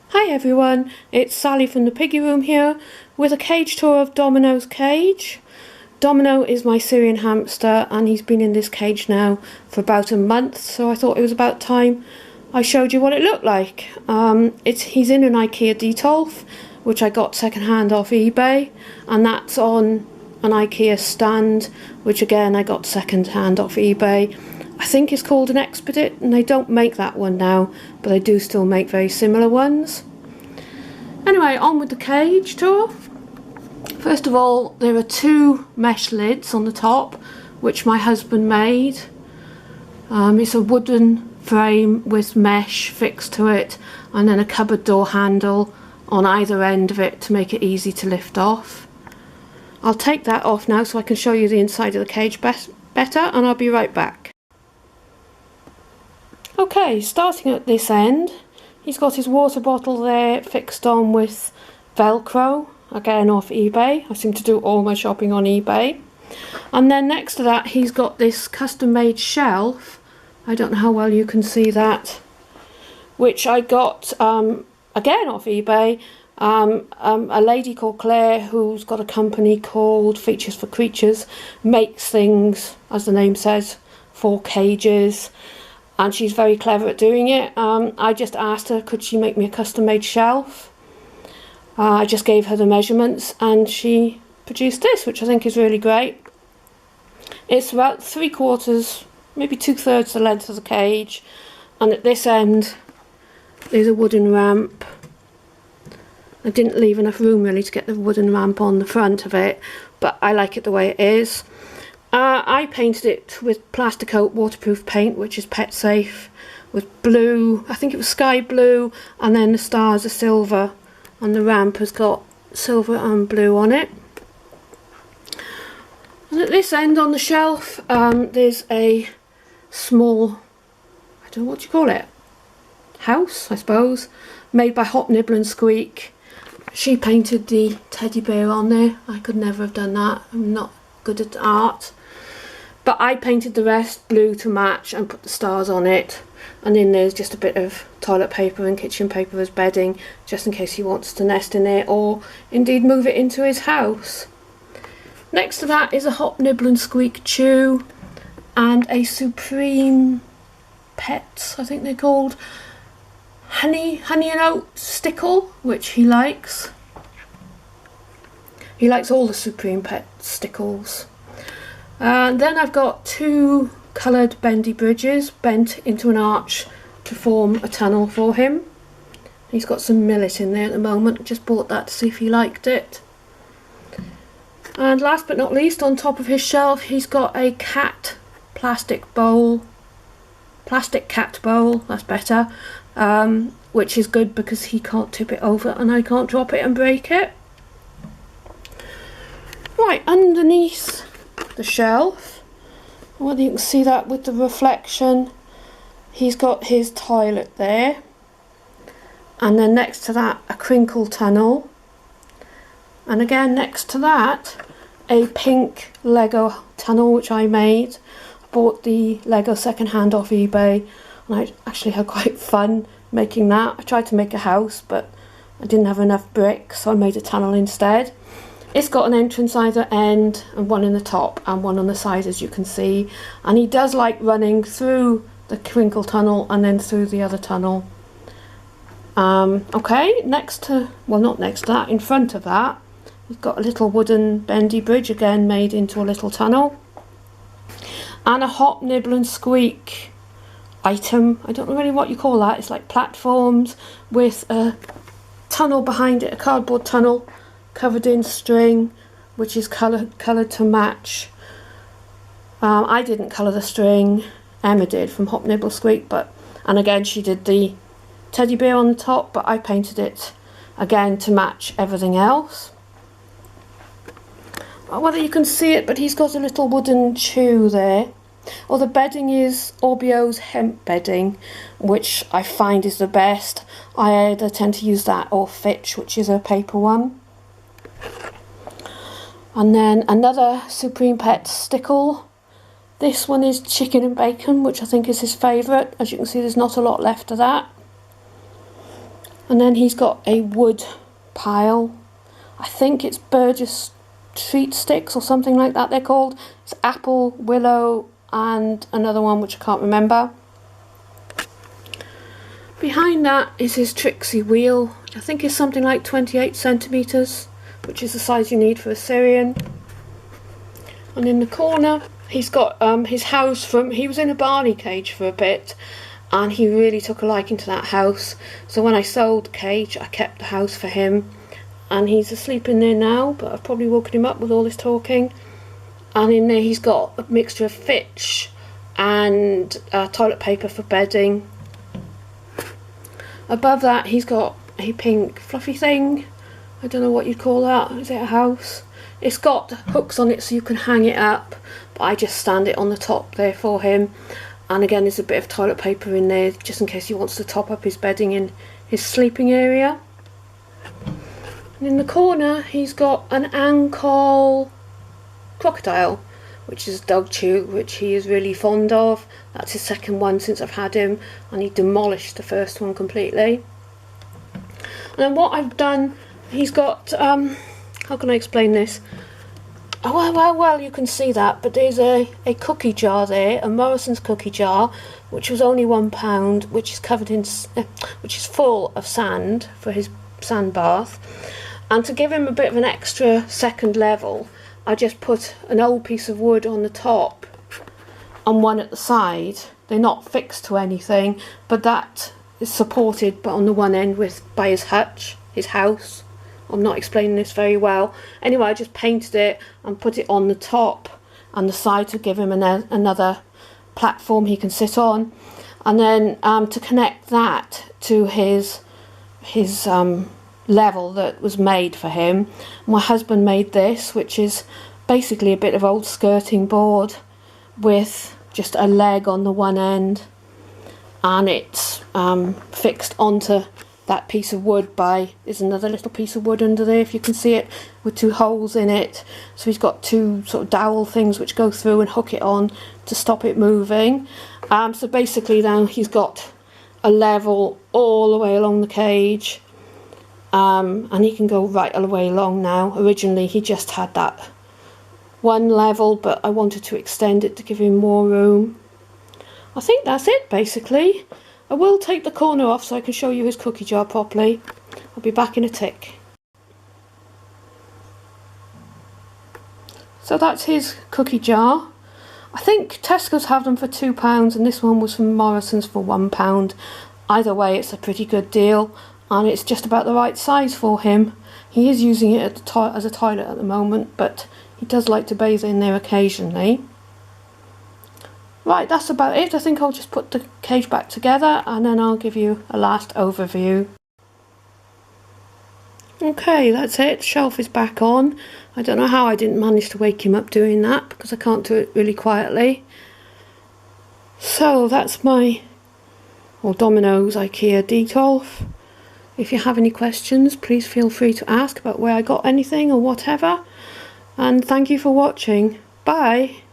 Hi everyone, it's Sally from the Piggy Room here with a cage tour of Domino's cage. Domino is my Syrian hamster and he's been in this cage now for about a month, so I thought it was about time I showed you what it looked like. He's in an Ikea Detolf, which I got secondhand off eBay, and that's on an Ikea stand, which again I got secondhand off eBay. I think it's called an Expedit, and they don't make that one now, but they do still make very similar ones. Anyway, on with the cage tour. First of all, there are two mesh lids on the top, which my husband made. It's a wooden frame with mesh fixed to it, and then a cupboard door handle on either end of it to make it easy to lift off. I'll take that off now so I can show you the inside of the cage better, and I'll be right back. Okay, starting at this end, he's got his water bottle there fixed on with Velcro, again off eBay. I seem to do all my shopping on eBay. And then next to that he's got this custom made shelf, I don't know how well you can see that, which I got again off eBay. A lady called Claire, who's got a company called Features for Creatures, makes things, as the name says, for cages. And she's very clever at doing it. I just asked her, could she make me a custom made shelf? I just gave her the measurements and she produced this, which I think is really great. It's about 3/4, maybe 2/3 the length of the cage, and at this end there's a wooden ramp. I didn't leave enough room really to get the wooden ramp on the front of it, but I like it the way it is. I painted it with Plasticoat waterproof paint, which is pet safe, with blue, I think it was sky blue, and then the stars are silver, and the ramp has got silver and blue on it. And at this end on the shelf there's a small, I don't know what you call it, house I suppose, made by Hop Nibble and Squeak. She painted the teddy bear on there. I could never have done that, I'm not good at art. But I painted the rest blue to match and put the stars on it. And then there's just a bit of toilet paper and kitchen paper as bedding, just in case he wants to nest in there or indeed move it into his house. Next to that is a Hop Nibble and Squeak chew and a Supreme Pets, I think they're called, honey and oat stickle, which he likes. He likes all the Supreme Pet stickles. And then I've got two coloured bendy bridges bent into an arch to form a tunnel for him. He's got some millet in there at the moment, just bought that to see if he liked it. And last but not least, on top of his shelf he's got a cat plastic cat bowl, that's better, which is good because he can't tip it over and I can't drop it and break it. Right, underneath the shelf, whether you can see that with the reflection, he's got his toilet there, and then next to that a crinkle tunnel, and again next to that a pink Lego tunnel which I made. I bought the Lego second-hand off eBay and I actually had quite fun making that. I tried to make a house but I didn't have enough bricks, so I made a tunnel instead. It's got an entrance either end, and one in the top and one on the side, as you can see. And he does like running through the crinkle tunnel and then through the other tunnel. Okay, next to, well not next to that, in front of that, we've got a little wooden bendy bridge, again made into a little tunnel. And a Hop Nibble and Squeak item, I don't know really what you call that, it's like platforms with a tunnel behind it, a cardboard tunnel, covered in string, which is coloured to match. I didn't colour the string, Emma did from Hop Nibble Squeak, and again she did the teddy bear on the top, but I painted it again to match everything else. Whether you can see it, but he's got a little wooden chew there. Or the bedding is Orbio's hemp bedding, which I find is the best. I either tend to use that or Fitch, which is a paper one. And then another Supreme Pet stickle. This one is chicken and bacon, which I think is his favourite. As you can see, there's not a lot left of that. And then he's got a wood pile. I think it's Burgess treat sticks or something like that they're called. It's apple, willow and another one which I can't remember. Behind that is his Trixie wheel, which I think is something like 28 centimetres, which is the size you need for a Syrian. And in the corner he's got his house from, he was in a Barney cage for a bit and he really took a liking to that house, so when I sold the cage I kept the house for him, and he's asleep in there now, but I've probably woken him up with all this talking. And in there he's got a mixture of Fitch and toilet paper for bedding. Above that he's got a pink fluffy thing, I don't know what you'd call that, is it a house? It's got hooks on it so you can hang it up, but I just stand it on the top there for him. And again there's a bit of toilet paper in there just in case he wants to top up his bedding in his sleeping area. And in the corner he's got an Ankole crocodile, which is a dog chew, which he is really fond of. That's his second one since I've had him, and he demolished the first one completely. And then what I've done, he's got, how can I explain this? Oh, well, you can see that, but there's a cookie jar there, a Morrison's cookie jar, which was only £1, which is covered in, which is full of sand for his sand bath. And to give him a bit of an extra second level, I just put an old piece of wood on the top and one at the side. They're not fixed to anything, but that is supported but on the one end by his hutch, his house. I'm not explaining this very well. Anyway, I just painted it and put it on the top and the side to give him another platform he can sit on. And then to connect that to his level that was made for him, my husband made this, which is basically a bit of old skirting board with just a leg on the one end, and it's fixed onto that piece of wood by, there's another little piece of wood under there if you can see it, with two holes in it. So he's got two sort of dowel things which go through and hook it on to stop it moving. So basically now he's got a level all the way along the cage, and he can go right all the way along now. Originally he just had that one level, but I wanted to extend it to give him more room. I think that's it basically. I will take the corner off so I can show you his cookie jar properly. I'll be back in a tick. So that's his cookie jar. I think Tesco's have them for £2 and this one was from Morrison's for £1. Either way, it's a pretty good deal and it's just about the right size for him. He is using it as a toilet at the moment, but he does like to bathe in there occasionally. Right, that's about it. I think I'll just put the cage back together and then I'll give you a last overview. Okay, that's it. The shelf is back on. I don't know how I didn't manage to wake him up doing that, because I can't do it really quietly. So that's my Domino's Ikea Detolf. If you have any questions, please feel free to ask about where I got anything or whatever. And thank you for watching. Bye.